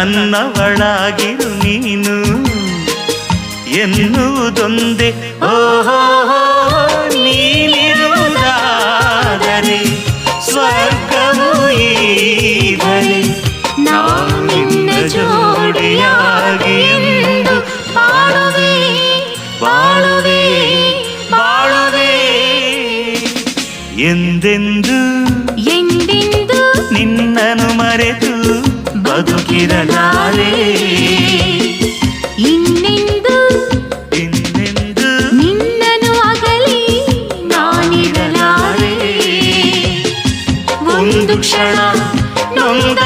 ನನ್ನವಳಾಗಿರು ನೀನು ಎನ್ನುವುದೊಂದೇ. ಓಹೋ ನೀನಿರುವುದಾದರೆ ಸ್ವರ್ಗವು ಈ ಬಳಿ, ನಾವು ನಿನ್ನ ಜೋಡಿಯಾಗಿ ಎಂದು ಬಾಳುವೆ ಬಾಳುವೆ ಬಾಳುವೆ ಎಂದೆಂದು ಎಂದೆಂದು ನಿನ್ನನ್ನು ಮರೆತು ಬದುಕಿರಲಾರೆ. ಇನ್ನೆಂದು ಇನ್ನೆಂದು ನಿನ್ನನ್ನು ಅಗಲಿ ನಾನಿರಲಾರೆ. ಒಂದು ಕ್ಷಣ ನೊಂದ